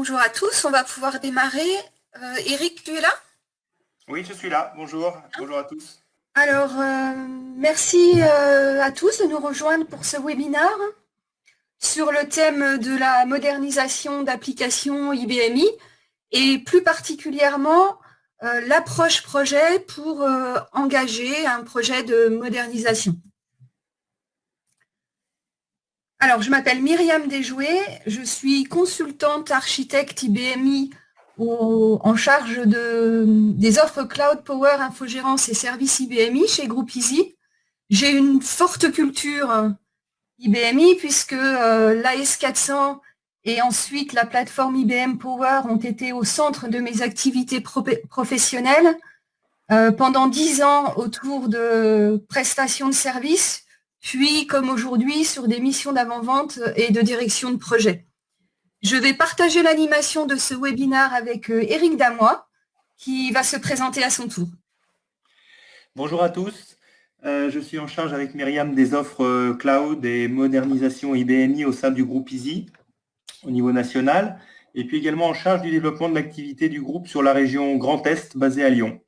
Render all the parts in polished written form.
Bonjour à tous, on va pouvoir démarrer. Eric, tu es là? Oui, je suis là. Bonjour. Bonjour à tous. Alors, merci à tous de nous rejoindre pour ce webinaire sur le thème de la modernisation d'applications IBMI et plus particulièrement l'approche projet pour engager un projet de modernisation. Alors, je m'appelle Myriam Desjouet, je suis consultante architecte IBMI en charge des offres Cloud Power, Infogérance et services IBMI chez Groupe Easy. J'ai une forte culture IBMI puisque l'AS400 et ensuite la plateforme IBM Power ont été au centre de mes activités professionnelles pendant 10 ans autour de prestations de services, puis comme aujourd'hui sur des missions d'avant-vente et de direction de projet. Je vais partager l'animation de ce webinaire avec Eric Damois, qui va se présenter à son tour. Bonjour à tous. Je suis en charge avec Myriam des offres cloud et modernisation IBMI au sein du groupe Easy au niveau national, et puis également en charge du développement de l'activité du groupe sur la région Grand Est basée à Lyon.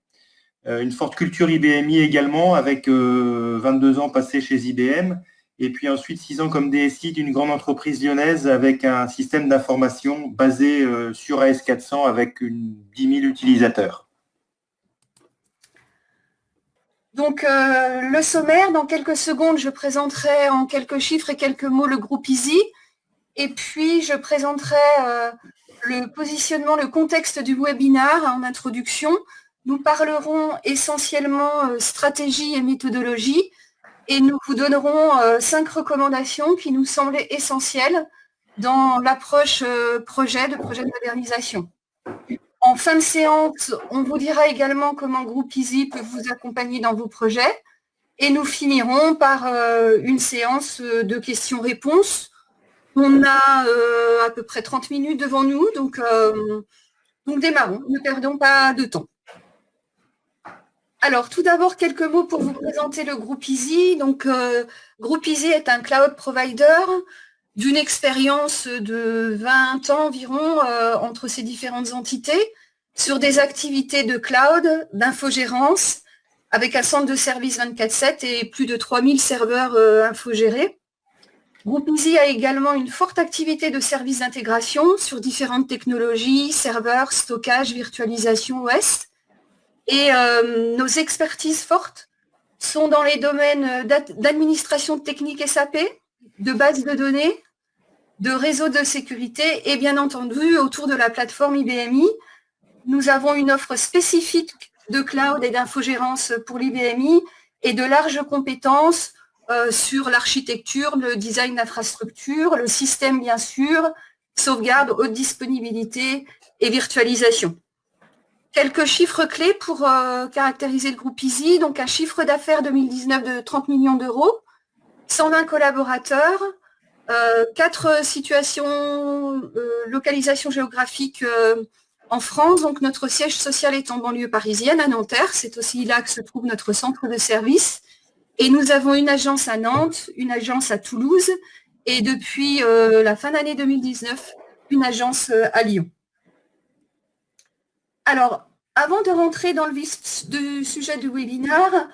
Une forte culture IBMI également, avec 22 ans passés chez IBM, et puis ensuite 6 ans comme DSI d'une grande entreprise lyonnaise avec un système d'information basé sur AS400 avec 10 000 utilisateurs. Donc, le sommaire, dans quelques secondes, je présenterai en quelques chiffres et quelques mots le groupe Easy, et puis je présenterai le positionnement, le contexte du webinaire en introduction. Nous parlerons essentiellement stratégie et méthodologie, et nous vous donnerons 5 recommandations qui nous semblaient essentielles dans l'approche projet de modernisation. En fin de séance, on vous dira également comment Groupe Easy peut vous accompagner dans vos projets, et nous finirons par une séance de questions-réponses. On a à peu près 30 minutes devant nous, donc démarrons, ne perdons pas de temps. Alors, tout d'abord, quelques mots pour vous présenter le groupe Easy. Donc, Groupe Easy est un cloud provider d'une expérience de 20 ans environ entre ces différentes entités sur des activités de cloud, d'infogérance, avec un centre de service 24/7 et plus de 3000 serveurs infogérés. Groupe Easy a également une forte activité de services d'intégration sur différentes technologies, serveurs, stockage, virtualisation OS. Et nos expertises fortes sont dans les domaines d'administration technique SAP, de base de données, de réseau de sécurité et bien entendu autour de la plateforme IBMI. Nous avons une offre spécifique de cloud et d'infogérance pour l'IBMI et de larges compétences sur l'architecture, le design d'infrastructure, le système bien sûr, sauvegarde, haute disponibilité et virtualisation. Quelques chiffres clés pour caractériser le groupe Easy. Donc, un chiffre d'affaires 2019 de 30 millions d'euros, 120 collaborateurs, 4 situations, localisation géographique en France. Donc, notre siège social est en banlieue parisienne, à Nanterre. C'est aussi là que se trouve notre centre de service. Et nous avons une agence à Nantes, une agence à Toulouse et depuis la fin d'année 2019, une agence à Lyon. Alors, avant de rentrer dans le vif du sujet du webinaire,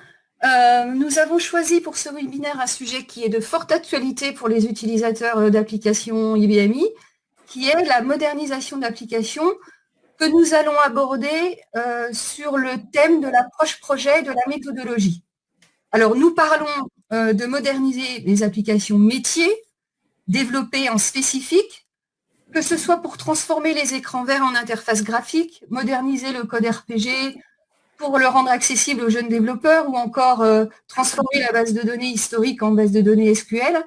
nous avons choisi pour ce webinaire un sujet qui est de forte actualité pour les utilisateurs d'applications IBMI, qui est la modernisation d'applications que nous allons aborder sur le thème de l'approche projet et de la méthodologie. Alors, nous parlons de moderniser les applications métiers, développées en spécifique, que ce soit pour transformer les écrans verts en interface graphique, moderniser le code RPG pour le rendre accessible aux jeunes développeurs ou encore transformer la base de données historique en base de données SQL.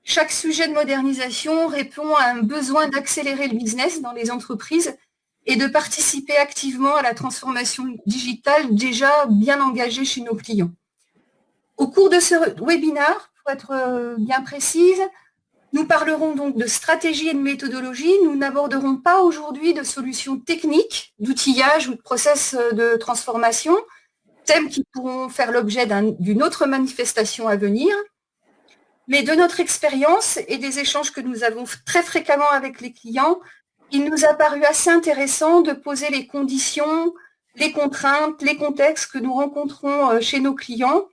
Chaque sujet de modernisation répond à un besoin d'accélérer le business dans les entreprises et de participer activement à la transformation digitale déjà bien engagée chez nos clients. Au cours de ce webinaire, pour être bien précise, nous parlerons donc de stratégie et de méthodologie. Nous n'aborderons pas aujourd'hui de solutions techniques, d'outillage ou de process de transformation, thèmes qui pourront faire l'objet d'une autre manifestation à venir. Mais de notre expérience et des échanges que nous avons très fréquemment avec les clients, il nous a paru assez intéressant de poser les conditions, les contraintes, les contextes que nous rencontrons chez nos clients,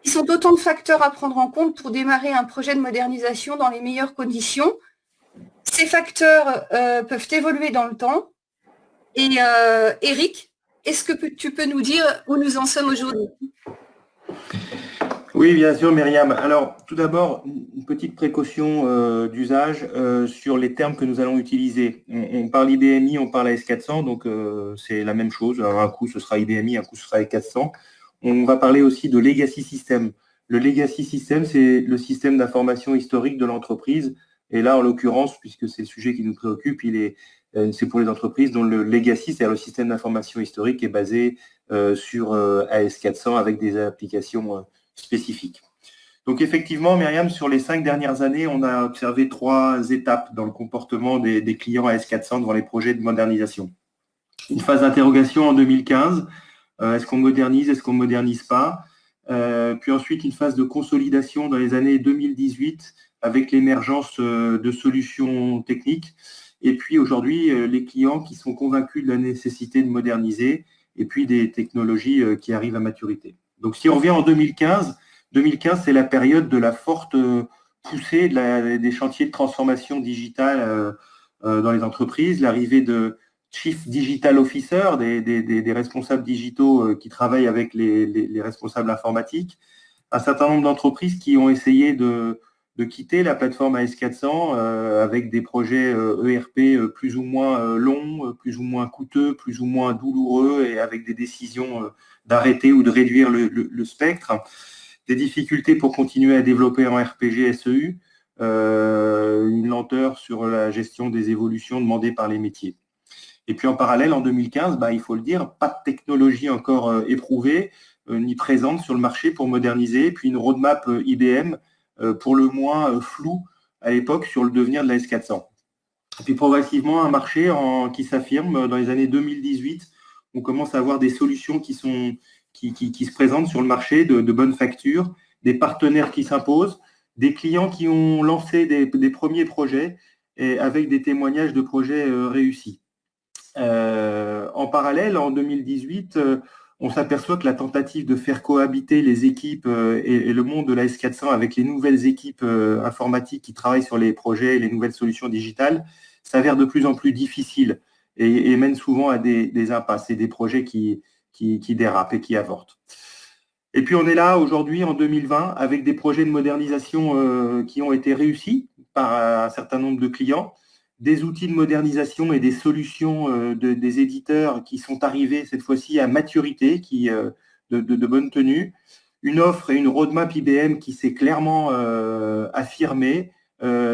qui sont autant de facteurs à prendre en compte pour démarrer un projet de modernisation dans les meilleures conditions. Ces facteurs peuvent évoluer dans le temps. Et Eric, est-ce que tu peux nous dire où nous en sommes aujourd'hui? Oui, bien sûr, Myriam. Alors, tout d'abord, une petite précaution d'usage sur les termes que nous allons utiliser. On parle IBMI, on parle AS400, donc c'est la même chose. Alors, un coup, ce sera IBMI, un coup, ce sera AS400. On va parler aussi de legacy system. Le legacy system, c'est le système d'information historique de l'entreprise. Et là, en l'occurrence, puisque c'est le sujet qui nous préoccupe, c'est pour les entreprises dont le legacy, c'est-à-dire le système d'information historique, est basé sur AS400 avec des applications spécifiques. Donc effectivement, Myriam, sur les 5 dernières années, on a observé 3 étapes dans le comportement des clients AS400 devant les projets de modernisation. Une phase d'interrogation en 2015. Est-ce qu'on modernise, est-ce qu'on ne modernise pas? Puis ensuite, une phase de consolidation dans les années 2018 avec l'émergence de solutions techniques. Et puis aujourd'hui, les clients qui sont convaincus de la nécessité de moderniser et puis des technologies qui arrivent à maturité. Donc si on revient en 2015, c'est la période de la forte poussée des chantiers de transformation digitale dans les entreprises, l'arrivée de Chief Digital Officer, des responsables digitaux qui travaillent avec les responsables informatiques, un certain nombre d'entreprises qui ont essayé de quitter la plateforme AS400 avec des projets ERP plus ou moins longs, plus ou moins coûteux, plus ou moins douloureux et avec des décisions d'arrêter ou de réduire le spectre, des difficultés pour continuer à développer en RPG SEU, une lenteur sur la gestion des évolutions demandées par les métiers. Et puis en parallèle, en 2015, il faut le dire, pas de technologie encore éprouvée ni présente sur le marché pour moderniser, puis une roadmap IBM pour le moins floue à l'époque sur le devenir de la S400. Et puis progressivement, un marché qui s'affirme dans les années 2018. On commence à avoir des solutions qui se présentent sur le marché de bonne facture, des partenaires qui s'imposent, des clients qui ont lancé des premiers projets et avec des témoignages de projets réussis. En parallèle, en 2018, on s'aperçoit que la tentative de faire cohabiter les équipes et le monde de la S400 avec les nouvelles équipes informatiques qui travaillent sur les projets et les nouvelles solutions digitales s'avère de plus en plus difficile et mène souvent à des impasses et des projets qui dérapent et qui avortent. Et puis on est là aujourd'hui en 2020 avec des projets de modernisation qui ont été réussis par un certain nombre de clients, des outils de modernisation et des solutions des éditeurs qui sont arrivés cette fois-ci à maturité, de bonne tenue, une offre et une roadmap IBM qui s'est clairement affirmée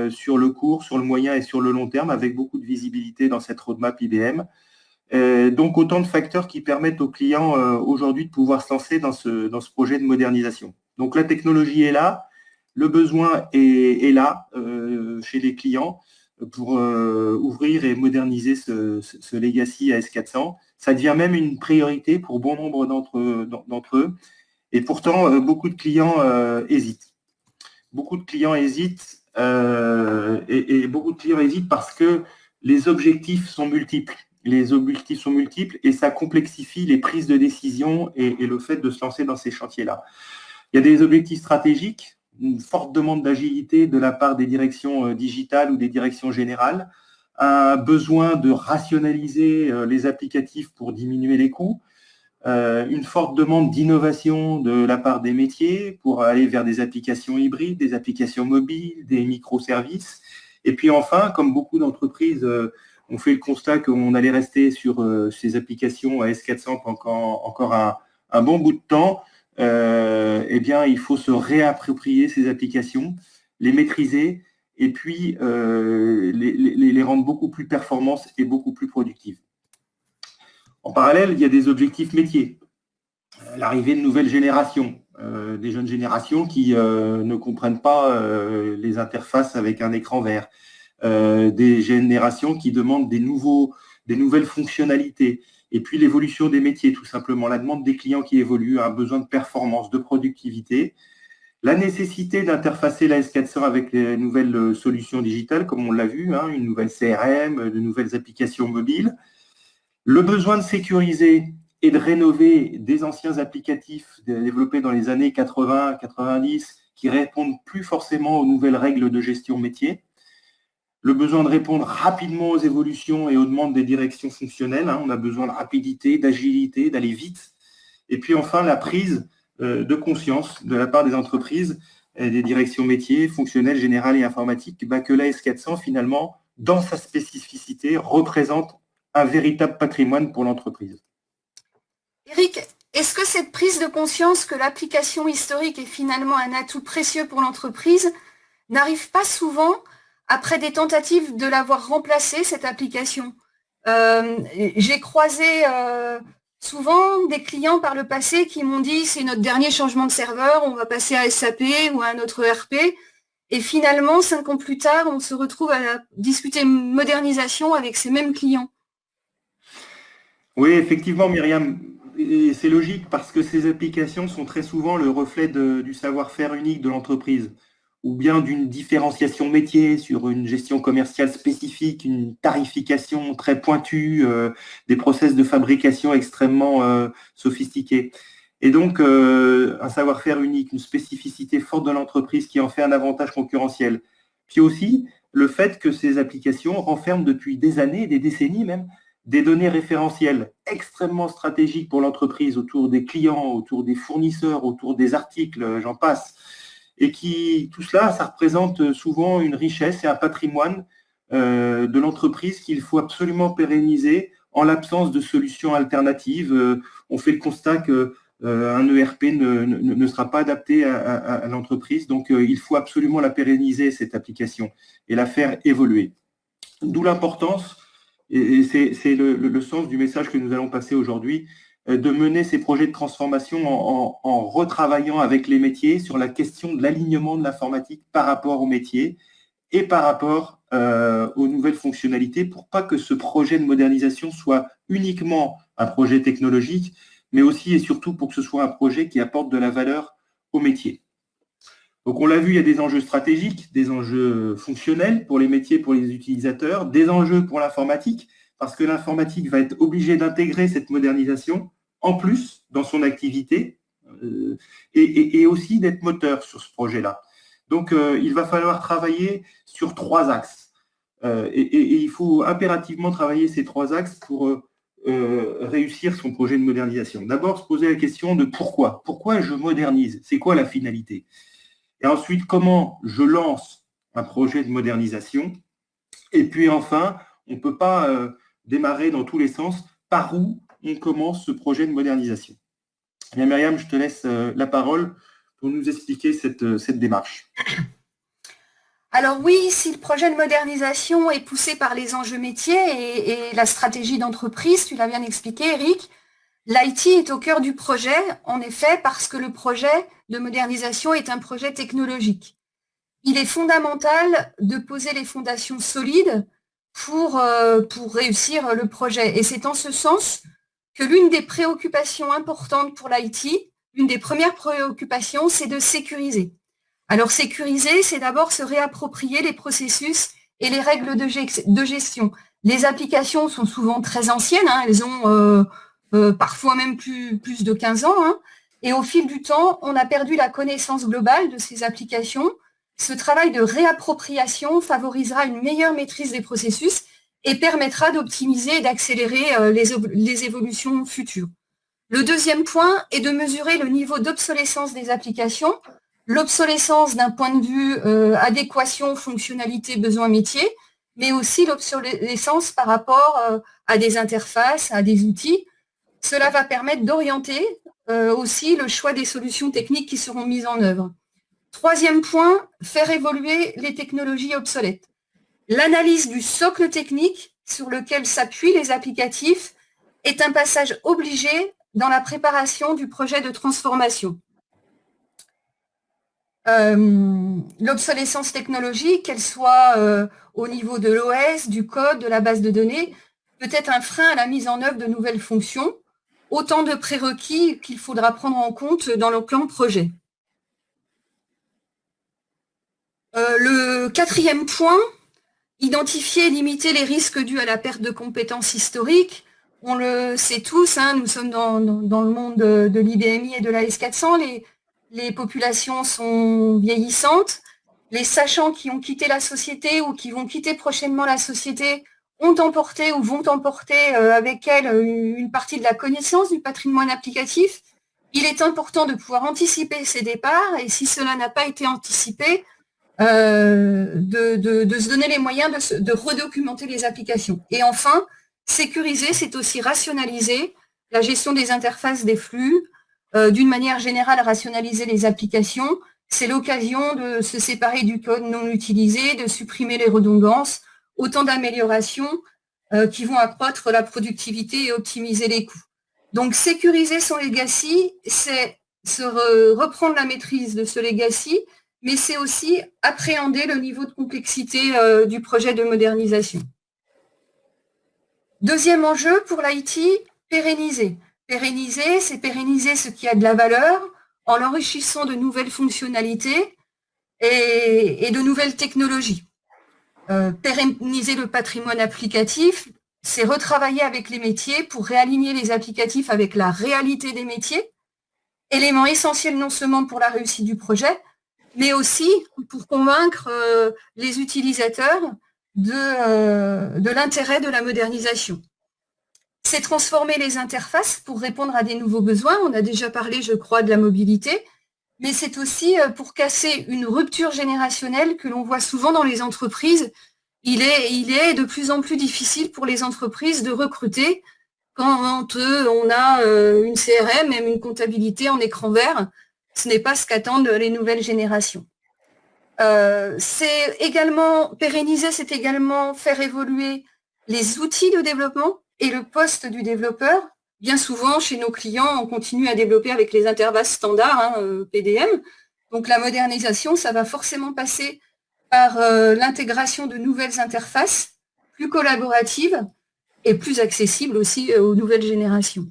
sur le court, sur le moyen et sur le long terme, avec beaucoup de visibilité dans cette roadmap IBM. Donc autant de facteurs qui permettent aux clients aujourd'hui de pouvoir se lancer dans ce projet de modernisation. Donc la technologie est là, le besoin est là chez les clients pour ouvrir et moderniser ce legacy AS400. Ça devient même une priorité pour bon nombre d'entre eux. Et pourtant, beaucoup de clients hésitent. Beaucoup de clients hésitent et beaucoup de clients hésitent parce que les objectifs sont multiples. Les objectifs sont multiples et ça complexifie les prises de décision et le fait de se lancer dans ces chantiers-là. Il y a des objectifs stratégiques, une forte demande d'agilité de la part des directions digitales ou des directions générales, un besoin de rationaliser les applicatifs pour diminuer les coûts, une forte demande d'innovation de la part des métiers pour aller vers des applications hybrides, des applications mobiles, des microservices. Et puis enfin, comme beaucoup d'entreprises ont fait le constat qu'on allait rester sur ces applications AS400 encore un bon bout de temps, eh bien, il faut se réapproprier ces applications, les maîtriser et puis les rendre beaucoup plus performantes et beaucoup plus productives. En parallèle, il y a des objectifs métiers. L'arrivée de nouvelles générations, des jeunes générations qui ne comprennent pas les interfaces avec un écran vert, des générations qui demandent des nouvelles fonctionnalités, et puis l'évolution des métiers, tout simplement, la demande des clients qui évolue, un besoin de performance, de productivité. La nécessité d'interfacer la S400 avec les nouvelles solutions digitales, comme on l'a vu, hein, une nouvelle CRM, de nouvelles applications mobiles. Le besoin de sécuriser et de rénover des anciens applicatifs développés dans les années 80-90 qui répondent plus forcément aux nouvelles règles de gestion métier. Le besoin de répondre rapidement aux évolutions et aux demandes des directions fonctionnelles. Hein. On a besoin de rapidité, d'agilité, d'aller vite. Et puis enfin, la prise de conscience de la part des entreprises, et des directions métiers, fonctionnelles, générales et informatiques, que la S400, finalement, dans sa spécificité, représente un véritable patrimoine pour l'entreprise. Eric, est-ce que cette prise de conscience que l'application historique est finalement un atout précieux pour l'entreprise n'arrive pas souvent après des tentatives de l'avoir remplacée, cette application? J'ai croisé souvent des clients par le passé qui m'ont dit c'est notre dernier changement de serveur, on va passer à SAP ou à un autre ERP. Et finalement, 5 ans plus tard, on se retrouve à discuter modernisation avec ces mêmes clients. Oui, effectivement, Myriam, c'est logique parce que ces applications sont très souvent le reflet du savoir-faire unique de l'entreprise ou bien d'une différenciation métier sur une gestion commerciale spécifique, une tarification très pointue, des process de fabrication extrêmement sophistiqués. Et donc, un savoir-faire unique, une spécificité forte de l'entreprise qui en fait un avantage concurrentiel. Puis aussi, le fait que ces applications renferment depuis des années, des décennies même, des données référentielles extrêmement stratégiques pour l'entreprise autour des clients, autour des fournisseurs, autour des articles, j'en passe. Et qui, tout cela, ça représente souvent une richesse et un patrimoine de l'entreprise qu'il faut absolument pérenniser en l'absence de solutions alternatives. On fait le constat qu'un ERP ne sera pas adapté à l'entreprise, donc il faut absolument la pérenniser, cette application, et la faire évoluer. D'où l'importance, et c'est le sens du message que nous allons passer aujourd'hui, de mener ces projets de transformation en retravaillant avec les métiers sur la question de l'alignement de l'informatique par rapport aux métiers et par rapport aux nouvelles fonctionnalités pour pas que ce projet de modernisation soit uniquement un projet technologique, mais aussi et surtout pour que ce soit un projet qui apporte de la valeur aux métiers. Donc on l'a vu, il y a des enjeux stratégiques, des enjeux fonctionnels pour les métiers, pour les utilisateurs, des enjeux pour l'informatique, parce que l'informatique va être obligée d'intégrer cette modernisation en plus dans son activité et aussi d'être moteur sur ce projet-là. Donc il va falloir travailler sur 3 axes. Et il faut impérativement travailler ces 3 axes pour réussir son projet de modernisation. D'abord, se poser la question de pourquoi. Pourquoi je modernise? C'est quoi la finalité? Et ensuite, comment je lance un projet de modernisation? Et puis enfin, on ne peut pas démarrer dans tous les sens. Par où on commence ce projet de modernisation? Eh bien, Myriam, je te laisse la parole pour nous expliquer cette démarche. Alors oui, si le projet de modernisation est poussé par les enjeux métiers et la stratégie d'entreprise, tu l'as bien expliqué, Eric, l'IT est au cœur du projet, en effet, parce que le projet de modernisation est un projet technologique. Il est fondamental de poser les fondations solides pour réussir le projet. Et c'est en ce sens que l'une des préoccupations importantes pour l'IT, l'une des premières préoccupations, c'est de sécuriser. Alors sécuriser, c'est d'abord se réapproprier les processus et les règles de gestion. Les applications sont souvent très anciennes, hein, elles ont parfois même plus de 15 ans. Hein, et au fil du temps, on a perdu la connaissance globale de ces applications. Ce travail de réappropriation favorisera une meilleure maîtrise des processus et permettra d'optimiser et d'accélérer les évolutions futures. Le deuxième point est de mesurer le niveau d'obsolescence des applications. L'obsolescence d'un point de vue adéquation, fonctionnalité, besoin métier, mais aussi l'obsolescence par rapport à des interfaces, à des outils. Cela va permettre d'orienter aussi le choix des solutions techniques qui seront mises en œuvre. Troisième point, faire évoluer les technologies obsolètes. L'analyse du socle technique sur lequel s'appuient les applicatifs est un passage obligé dans la préparation du projet de transformation. L'obsolescence technologique, qu'elle soit au niveau de l'OS, du code, de la base de données, peut être un frein à la mise en œuvre de nouvelles fonctions, autant de prérequis qu'il faudra prendre en compte dans le plan projet. Le quatrième point, identifier et limiter les risques dus à la perte de compétences historiques. On le sait tous, hein, nous sommes dans le monde de l'IBMI et de la S400, les populations sont vieillissantes, les sachants qui ont quitté la société ou qui vont quitter prochainement la société ont emporté ou vont emporter avec elles une partie de la connaissance du patrimoine applicatif. Il est important de pouvoir anticiper ces départs et si cela n'a pas été anticipé, de se donner les moyens de redocumenter les applications. Et enfin, sécuriser, c'est aussi rationaliser la gestion des interfaces des flux, d'une manière générale, rationaliser les applications. C'est l'occasion de se séparer du code non utilisé, de supprimer les redondances, autant d'améliorations qui vont accroître la productivité et optimiser les coûts. Donc, sécuriser son legacy, c'est reprendre la maîtrise de ce legacy, mais c'est aussi appréhender le niveau de complexité du projet de modernisation. Deuxième enjeu pour l'IT, pérenniser. Pérenniser, c'est pérenniser ce qui a de la valeur en l'enrichissant de nouvelles fonctionnalités et de nouvelles technologies. Pérenniser le patrimoine applicatif, c'est retravailler avec les métiers pour réaligner les applicatifs avec la réalité des métiers, élément essentiel non seulement pour la réussite du projet, mais aussi pour convaincre les utilisateurs de l'intérêt de la modernisation. C'est transformer les interfaces pour répondre à des nouveaux besoins. On a déjà parlé, je crois, de la mobilité, mais c'est aussi pour casser une rupture générationnelle que l'on voit souvent dans les entreprises. Il est de plus en plus difficile pour les entreprises de recruter quand on a une CRM, même une comptabilité en écran vert. Ce n'est pas ce qu'attendent les nouvelles générations. C'est également pérenniser, c'est également faire évoluer les outils de développement et le poste du développeur. Bien souvent, chez nos clients, on continue à développer avec les interfaces standards, PDM. Donc la modernisation, ça va forcément passer par l'intégration de nouvelles interfaces plus collaboratives et plus accessibles aussi aux nouvelles générations.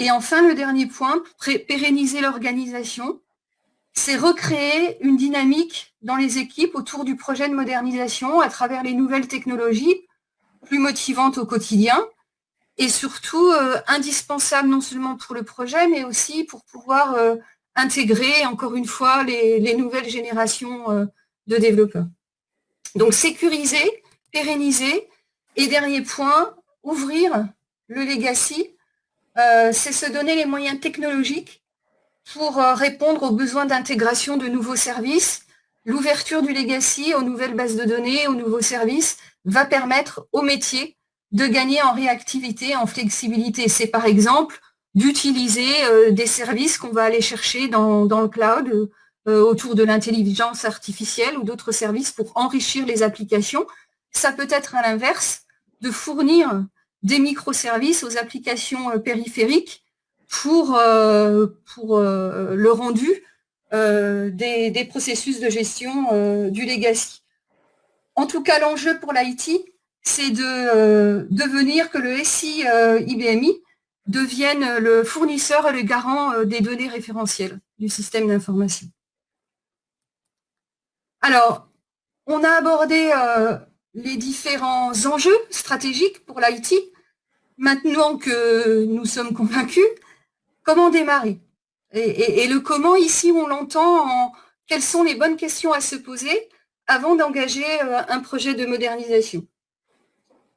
Et enfin, le dernier point, pérenniser l'organisation, c'est recréer une dynamique dans les équipes autour du projet de modernisation à travers les nouvelles technologies, plus motivantes au quotidien, et surtout indispensable non seulement pour le projet, mais aussi pour pouvoir intégrer, encore une fois, les nouvelles générations de développeurs. Donc, sécuriser, pérenniser, et dernier point, ouvrir le legacy, c'est se donner les moyens technologiques pour répondre aux besoins d'intégration de nouveaux services. L'ouverture du legacy aux nouvelles bases de données, aux nouveaux services, va permettre aux métiers de gagner en réactivité, en flexibilité. C'est par exemple d'utiliser des services qu'on va aller chercher dans le cloud autour de l'intelligence artificielle ou d'autres services pour enrichir les applications. Ça peut être à l'inverse de fournir des microservices aux applications périphériques pour le rendu des processus de gestion du legacy. En tout cas, l'enjeu pour l'IT, c'est de devenir que le SI IBMI devienne le fournisseur et le garant des données référentielles du système d'information. Alors, on a abordé les différents enjeux stratégiques pour l'IT. Maintenant que nous sommes convaincus, comment démarrer ? Et le comment, ici, on l'entend en quelles sont les bonnes questions à se poser avant d'engager un projet de modernisation.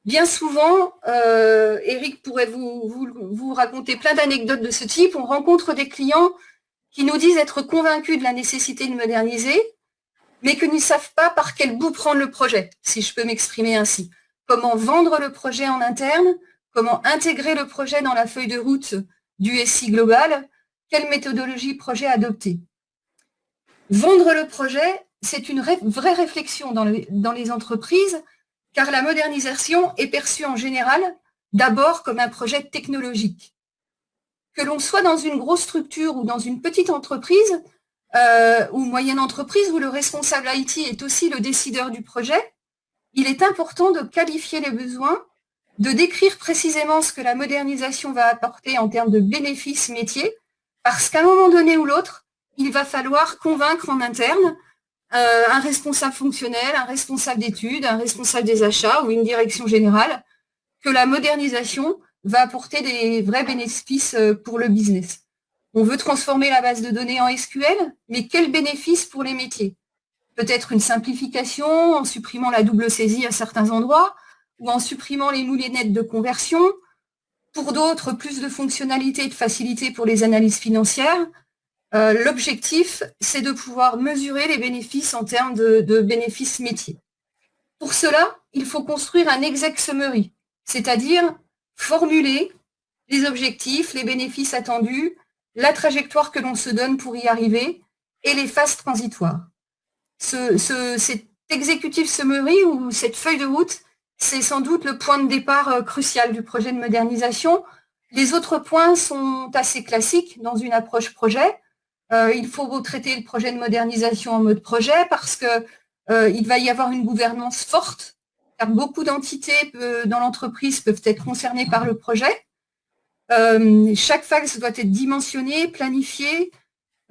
Bien souvent, Eric pourrait vous raconter plein d'anecdotes de ce type. On rencontre des clients qui nous disent être convaincus de la nécessité de moderniser, mais que ne savent pas par quel bout prendre le projet, si je peux m'exprimer ainsi. Comment vendre le projet en interne, comment intégrer le projet dans la feuille de route du SI global, quelle méthodologie projet adopter. Vendre le projet, c'est une vraie réflexion dans les entreprises, car la modernisation est perçue en général d'abord comme un projet technologique. Que l'on soit dans une grosse structure ou dans une petite entreprise, ou moyenne entreprise où le responsable IT est aussi le décideur du projet, il est important de qualifier les besoins, de décrire précisément ce que la modernisation va apporter en termes de bénéfices métiers, parce qu'à un moment donné ou l'autre, il va falloir convaincre en interne un responsable fonctionnel, un responsable d'études, un responsable des achats ou une direction générale, que la modernisation va apporter des vrais bénéfices pour le business. On veut transformer la base de données en SQL, mais quel bénéfice pour les métiers? Peut-être une simplification en supprimant la double saisie à certains endroits ou en supprimant les moulinettes de conversion. Pour d'autres, plus de fonctionnalités et de facilité pour les analyses financières. L'objectif, c'est de pouvoir mesurer les bénéfices en termes de bénéfices métiers. Pour cela, il faut construire un exec summary, c'est-à-dire formuler les objectifs, les bénéfices attendus, la trajectoire que l'on se donne pour y arriver et les phases transitoires. Cet executive summary ou cette feuille de route, c'est sans doute le point de départ crucial du projet de modernisation. Les autres points sont assez classiques dans une approche projet. Il faut traiter le projet de modernisation en mode projet parce qu'il va y avoir une gouvernance forte, car beaucoup d'entités dans l'entreprise peuvent être concernées par le projet. Chaque phase doit être dimensionnée, planifiée.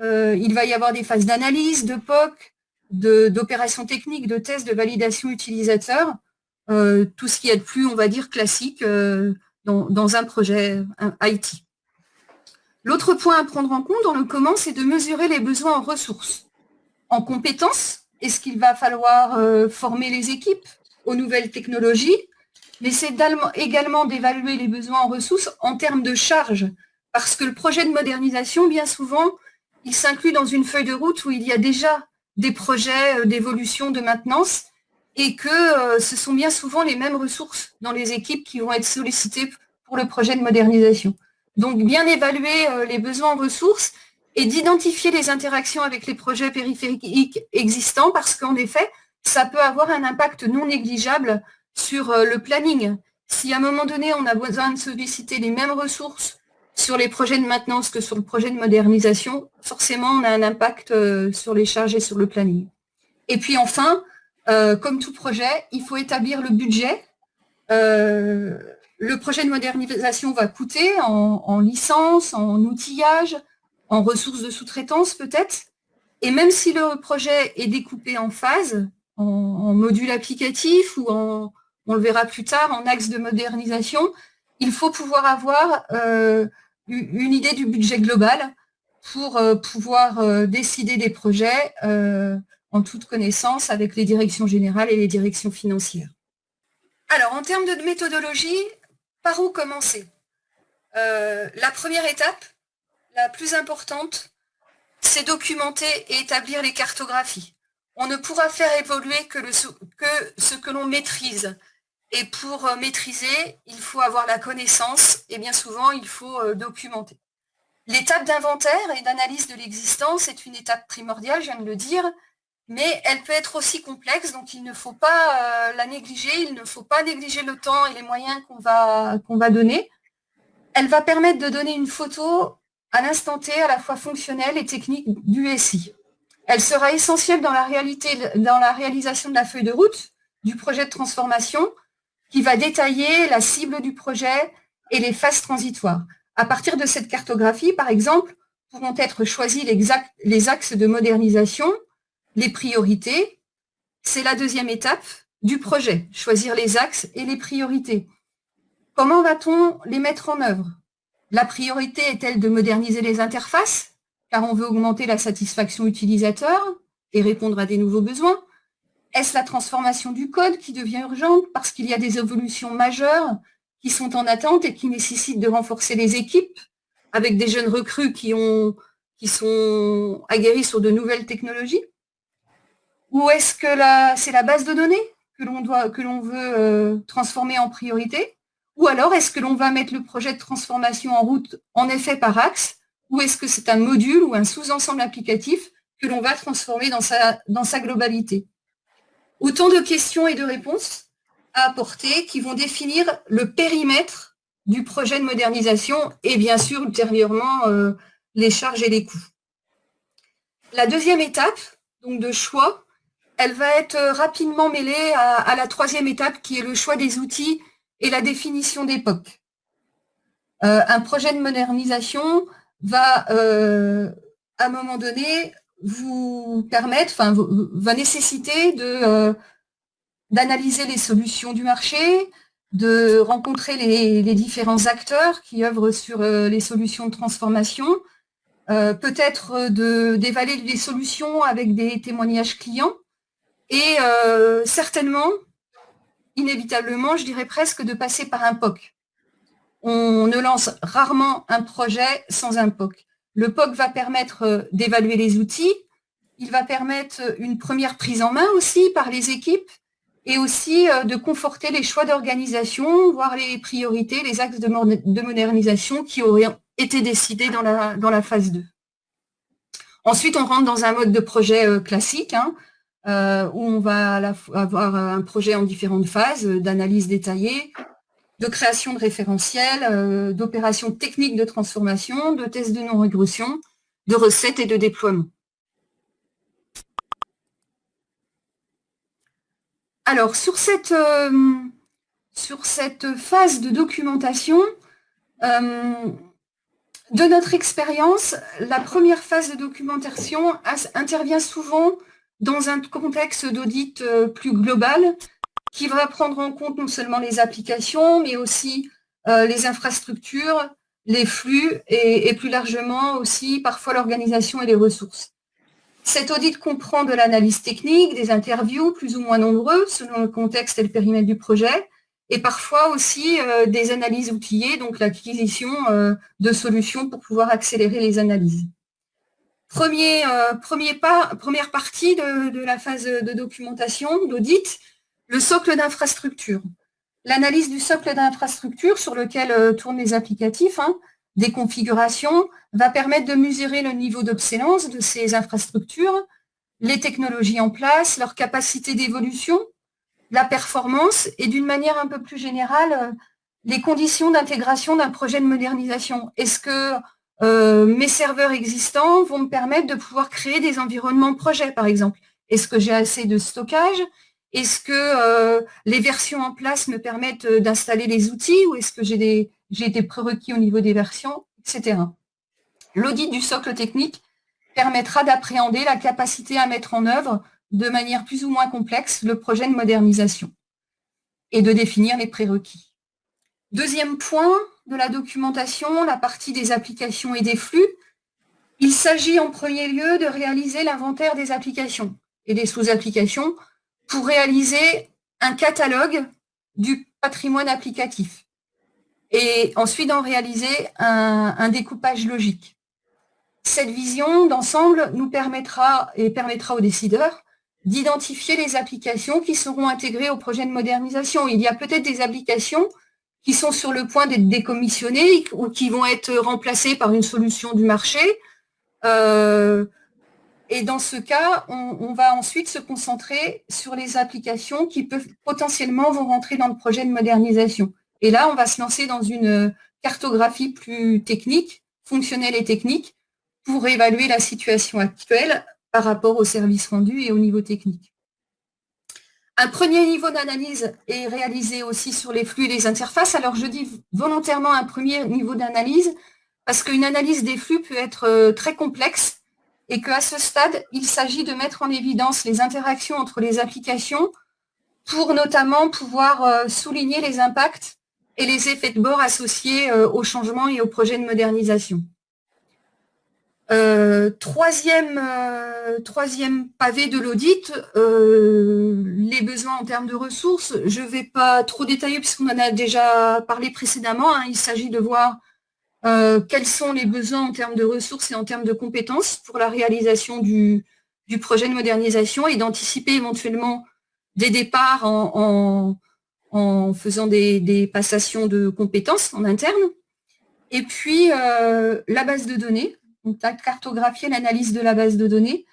Il va y avoir des phases d'analyse, de POC, d'opérations techniques, de tests, de validation utilisateur, tout ce qui est de plus, on va dire, classique dans un projet IT. L'autre point à prendre en compte dans le comment, c'est de mesurer les besoins en ressources. En compétences, est-ce qu'il va falloir former les équipes aux nouvelles technologies, mais c'est également d'évaluer les besoins en ressources en termes de charges, parce que le projet de modernisation, bien souvent, il s'inclut dans une feuille de route où il y a déjà des projets d'évolution, de maintenance, et que ce sont bien souvent les mêmes ressources dans les équipes qui vont être sollicitées pour le projet de modernisation. Donc, bien évaluer les besoins en ressources et d'identifier les interactions avec les projets périphériques existants, parce qu'en effet, ça peut avoir un impact non négligeable sur le planning. Si à un moment donné, on a besoin de solliciter les mêmes ressources sur les projets de maintenance que sur le projet de modernisation, forcément, on a un impact sur les charges et sur le planning. Et puis enfin, comme tout projet, il faut établir le budget. Le projet de modernisation va coûter en licence, en outillage, en ressources de sous-traitance peut-être. Et même si le projet est découpé en phases, en modules applicatifs ou on le verra plus tard, en axes de modernisation, il faut pouvoir avoir une idée du budget global pour pouvoir décider des projets en toute connaissance avec les directions générales et les directions financières. Alors, en termes de méthodologie, par où commencer? La première étape, la plus importante, c'est documenter et établir les cartographies. On ne pourra faire évoluer que ce que l'on maîtrise. Et pour maîtriser, il faut avoir la connaissance et bien souvent, il faut documenter. L'étape d'inventaire et d'analyse de l'existence est une étape primordiale, je viens de le dire, mais elle peut être aussi complexe, donc il ne faut pas la négliger, il ne faut pas négliger le temps et les moyens qu'on va donner. Elle va permettre de donner une photo à l'instant T à la fois fonctionnelle et technique du SI. Elle sera essentielle dans la réalisation de la feuille de route du projet de transformation qui va détailler la cible du projet et les phases transitoires. À partir de cette cartographie, par exemple, pourront être choisis les axes de modernisation, les priorités. C'est la deuxième étape du projet, choisir les axes et les priorités. Comment va-t-on les mettre en œuvre? La priorité est-elle de moderniser les interfaces, car on veut augmenter la satisfaction utilisateur et répondre à des nouveaux besoins? Est-ce la transformation du code qui devient urgente parce qu'il y a des évolutions majeures qui sont en attente et qui nécessitent de renforcer les équipes avec des jeunes recrues qui sont aguerris sur de nouvelles technologies? Ou est-ce que c'est la base de données que l'on veut transformer en priorité? Ou alors est-ce que l'on va mettre le projet de transformation en route en effet par axe? Ou est-ce que c'est un module ou un sous-ensemble applicatif que l'on va transformer dans sa globalité? Autant de questions et de réponses à apporter qui vont définir le périmètre du projet de modernisation et bien sûr ultérieurement les charges et les coûts. La deuxième étape, donc de choix, elle va être rapidement mêlée à la troisième étape qui est le choix des outils et la définition des POC. Un projet de modernisation va, à un moment donné, vous permettre, va nécessiter d'analyser les solutions du marché, de rencontrer les différents acteurs qui œuvrent sur les solutions de transformation, peut-être d'évaluer les solutions avec des témoignages clients et certainement, inévitablement, je dirais presque, de passer par un POC. On ne lance rarement un projet sans un POC. Le POC va permettre d'évaluer les outils, il va permettre une première prise en main aussi par les équipes et aussi de conforter les choix d'organisation, voire les priorités, les axes de modernisation qui auraient été décidés dans la phase 2. Ensuite, on rentre dans un mode de projet classique, où on va avoir un projet en différentes phases d'analyse détaillée, de création de référentiels, d'opérations techniques de transformation, de tests de non-régression, de recettes et de déploiement. Alors, sur cette phase de documentation, de notre expérience, la première phase de documentation intervient souvent dans un contexte d'audit plus global qui va prendre en compte non seulement les applications, mais aussi les infrastructures, les flux et plus largement aussi parfois l'organisation et les ressources. Cet audit comprend de l'analyse technique, des interviews plus ou moins nombreux selon le contexte et le périmètre du projet, et parfois aussi des analyses outillées, donc l'acquisition de solutions pour pouvoir accélérer les analyses. Première partie de la phase de documentation, d'audit, le socle d'infrastructure. L'analyse du socle d'infrastructure sur lequel tournent les applicatifs, des configurations, va permettre de mesurer le niveau d'obsolescence de ces infrastructures, les technologies en place, leur capacité d'évolution, la performance et d'une manière un peu plus générale, les conditions d'intégration d'un projet de modernisation. Est-ce que mes serveurs existants vont me permettre de pouvoir créer des environnements projets, par exemple? Est-ce que j'ai assez de stockage? Est-ce que les versions en place me permettent d'installer les outils ou est-ce que j'ai des prérequis au niveau des versions, etc. L'audit du socle technique permettra d'appréhender la capacité à mettre en œuvre de manière plus ou moins complexe le projet de modernisation et de définir les prérequis. Deuxième point de la documentation, la partie des applications et des flux. Il s'agit en premier lieu de réaliser l'inventaire des applications et des sous-applications pour réaliser un catalogue du patrimoine applicatif et ensuite d'en réaliser un découpage logique. Cette vision d'ensemble nous permettra aux décideurs d'identifier les applications qui seront intégrées au projet de modernisation. Il y a peut-être des applications qui sont sur le point d'être décommissionnées ou qui vont être remplacées par une solution du marché. Et dans ce cas, on va ensuite se concentrer sur les applications qui peuvent potentiellement vont rentrer dans le projet de modernisation. Et là, on va se lancer dans une cartographie plus technique, fonctionnelle et technique, pour évaluer la situation actuelle par rapport aux services rendus et au niveau technique. Un premier niveau d'analyse est réalisé aussi sur les flux et les interfaces. Alors, je dis volontairement un premier niveau d'analyse parce qu'une analyse des flux peut être très complexe et qu'à ce stade, il s'agit de mettre en évidence les interactions entre les applications pour notamment pouvoir souligner les impacts et les effets de bord associés au changement et au projet de modernisation. Troisième pavé de l'audit, les besoins en termes de ressources. Je ne vais pas trop détailler puisqu'on en a déjà parlé précédemment. Il s'agit de voir quels sont les besoins en termes de ressources et en termes de compétences pour la réalisation du projet de modernisation et d'anticiper éventuellement des départs en faisant des passations de compétences en interne. Et puis, la base de données. Donc, cartographier l'analyse de la base de données.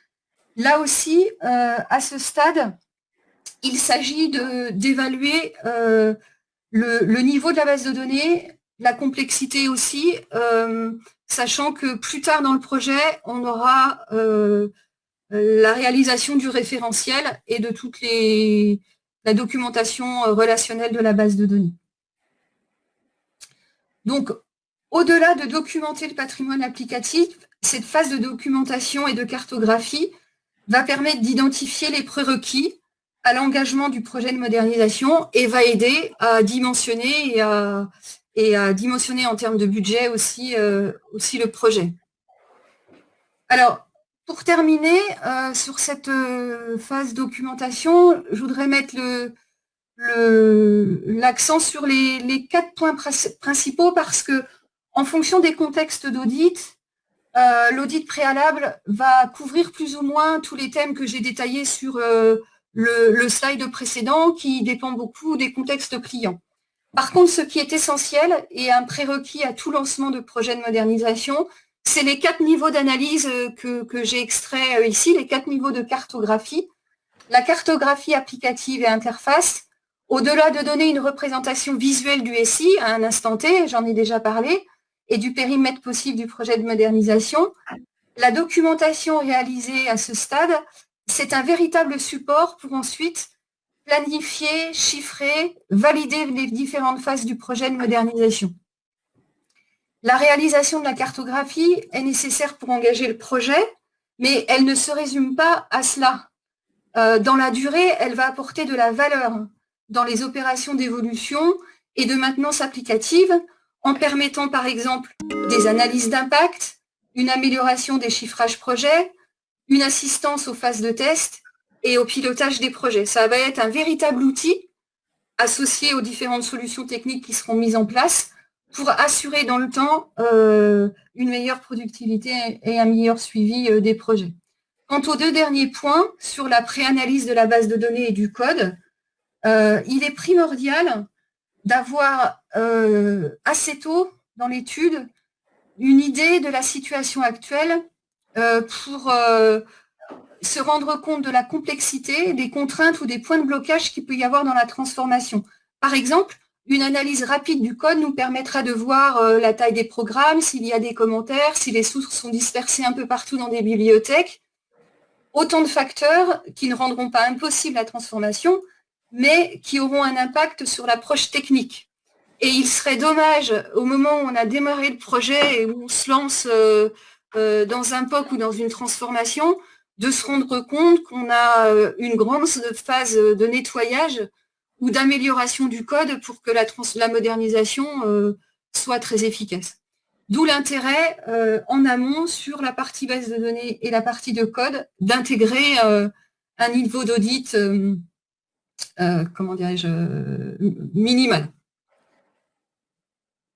Là aussi, à ce stade, il s'agit d'évaluer le niveau de la base de données, la complexité aussi, sachant que plus tard dans le projet, on aura la réalisation du référentiel et de toute la documentation relationnelle de la base de données. Donc, au-delà de documenter le patrimoine applicatif, cette phase de documentation et de cartographie va permettre d'identifier les prérequis à l'engagement du projet de modernisation et va aider à dimensionner et à dimensionner en termes de budget aussi le projet. Alors, pour terminer, sur cette phase documentation, je voudrais mettre l'accent sur les 4 points principaux parce que, en fonction des contextes d'audit, l'audit préalable va couvrir plus ou moins tous les thèmes que j'ai détaillés sur le slide précédent, qui dépend beaucoup des contextes clients. Par contre, ce qui est essentiel et un prérequis à tout lancement de projet de modernisation, c'est les 4 niveaux d'analyse que j'ai extraits ici, les 4 niveaux de cartographie. La cartographie applicative et interface, au-delà de donner une représentation visuelle du SI à un instant T, j'en ai déjà parlé, et du périmètre possible du projet de modernisation, la documentation réalisée à ce stade, c'est un véritable support pour ensuite planifier, chiffrer, valider les différentes phases du projet de modernisation. La réalisation de la cartographie est nécessaire pour engager le projet, mais elle ne se résume pas à cela. Dans la durée, elle va apporter de la valeur dans les opérations d'évolution et de maintenance applicative en permettant par exemple des analyses d'impact, une amélioration des chiffrages projets, une assistance aux phases de test et au pilotage des projets. Ça va être un véritable outil associé aux différentes solutions techniques qui seront mises en place pour assurer dans le temps une meilleure productivité et un meilleur suivi des projets. Quant aux 2 derniers points, sur la préanalyse de la base de données et du code, il est primordial d'avoir assez tôt dans l'étude une idée de la situation actuelle pour se rendre compte de la complexité, des contraintes ou des points de blocage qu'il peut y avoir dans la transformation. Par exemple, une analyse rapide du code nous permettra de voir la taille des programmes, s'il y a des commentaires, si les sources sont dispersées un peu partout dans des bibliothèques. Autant de facteurs qui ne rendront pas impossible la transformation, mais qui auront un impact sur l'approche technique. Et il serait dommage, au moment où on a démarré le projet et où on se lance dans un POC ou dans une transformation, de se rendre compte qu'on a une grande phase de nettoyage ou d'amélioration du code pour que la modernisation soit très efficace. D'où l'intérêt en amont sur la partie base de données et la partie de code d'intégrer un niveau d'audit, comment dirais-je, minimal.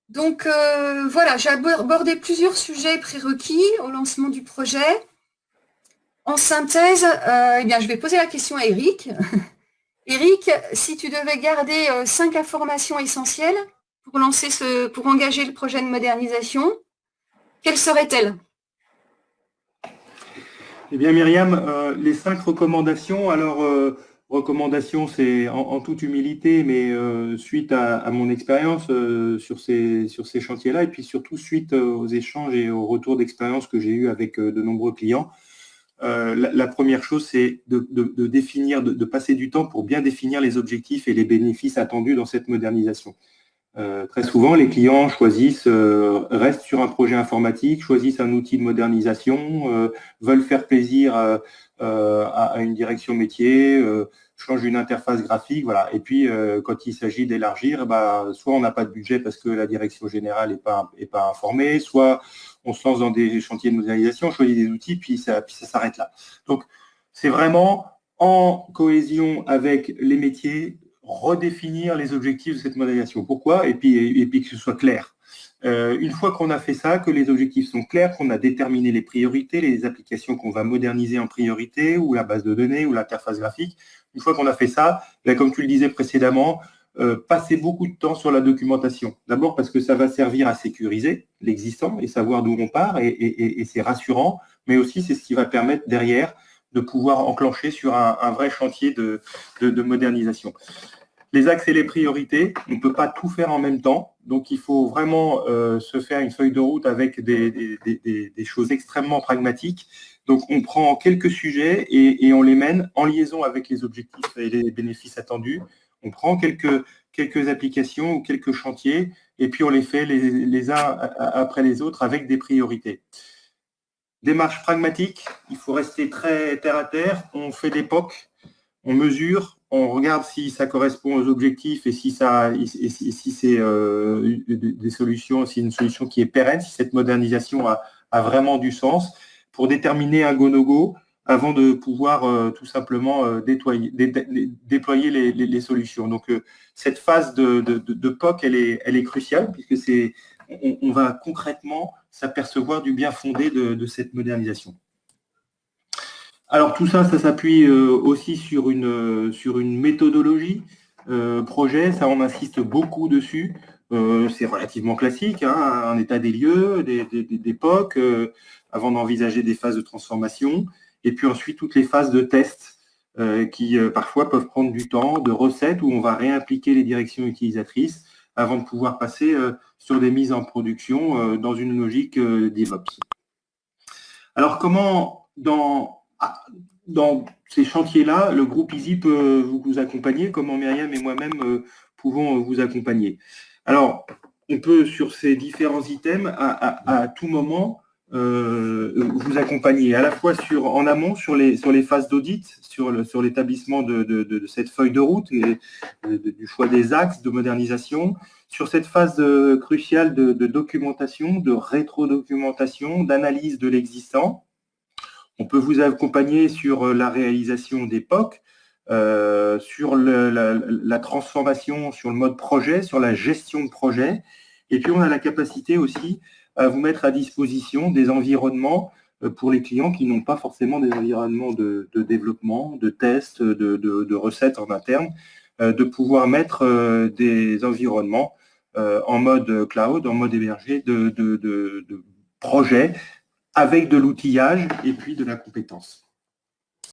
Donc voilà, j'ai abordé plusieurs sujets prérequis au lancement du projet. En synthèse, eh bien, je vais poser la question à Eric. Eric, si tu devais garder 5 informations essentielles pour engager le projet de modernisation, quelles seraient-elles? Eh bien, Myriam, les 5 recommandations, alors recommandations, c'est en toute humilité, mais suite à mon expérience sur ces chantiers-là, et puis surtout suite aux échanges et aux retours d'expérience que j'ai eu avec de nombreux clients. La première chose, c'est de définir, de passer du temps pour bien définir les objectifs et les bénéfices attendus dans cette modernisation. Très souvent, les clients choisissent, restent sur un projet informatique, choisissent un outil de modernisation, veulent faire plaisir à une direction métier, changent une interface graphique, voilà. Et puis, quand il s'agit d'élargir, soit on n'a pas de budget parce que la direction générale n'est pas informée, soit on se lance dans des chantiers de modernisation, on choisit des outils, puis ça s'arrête là. Donc, c'est vraiment en cohésion avec les métiers, redéfinir les objectifs de cette modernisation. Pourquoi ? Et puis que ce soit clair. Une fois qu'on a fait ça, que les objectifs sont clairs, qu'on a déterminé les priorités, les applications qu'on va moderniser en priorité, ou la base de données, ou l'interface graphique, une fois qu'on a fait ça, comme tu le disais précédemment, passer beaucoup de temps sur la documentation. D'abord parce que ça va servir à sécuriser l'existant et savoir d'où on part, et c'est rassurant, mais aussi c'est ce qui va permettre derrière de pouvoir enclencher sur un vrai chantier de modernisation. Les axes et les priorités, on ne peut pas tout faire en même temps, donc il faut vraiment se faire une feuille de route avec des choses extrêmement pragmatiques. Donc on prend quelques sujets et on les mène en liaison avec les objectifs et les bénéfices attendus. On prend quelques applications ou quelques chantiers et puis on les fait les uns après les autres avec des priorités. Démarche pragmatique, il faut rester très terre à terre. On fait des POC, on mesure, on regarde si ça correspond aux objectifs et si c'est des solutions, si une solution qui est pérenne, si cette modernisation a vraiment du sens, pour déterminer un go-no-go avant de pouvoir tout simplement déployer les solutions. Donc cette phase de POC, elle est cruciale puisque on va concrètement s'apercevoir du bien fondé de cette modernisation. Alors tout ça, ça s'appuie aussi sur une méthodologie projet, ça on insiste beaucoup dessus. C'est relativement classique, hein, un état des lieux, des POC, avant d'envisager des phases de transformation, et puis ensuite toutes les phases de test qui parfois peuvent prendre du temps, de recettes où on va réimpliquer les directions utilisatrices avant de pouvoir passer sur des mises en production dans une logique DevOps. Alors comment, dans ces chantiers-là, le groupe Easy peut vous accompagner, comment Myriam et moi-même pouvons vous accompagner. Alors, on peut, sur ces différents items, à tout moment, vous accompagner, à la fois en amont, sur les phases d'audit, sur l'établissement de cette feuille de route et du choix des axes de modernisation, sur cette phase cruciale de documentation, de rétro-documentation, d'analyse de l'existant. On peut vous accompagner sur la réalisation des POC, sur la transformation, sur le mode projet, sur la gestion de projet. Et puis, on a la capacité aussi à vous mettre à disposition des environnements pour les clients qui n'ont pas forcément des environnements de développement, de tests, de recettes en interne, de pouvoir mettre des environnements en mode cloud, en mode hébergé de projet, avec de l'outillage et puis de la compétence.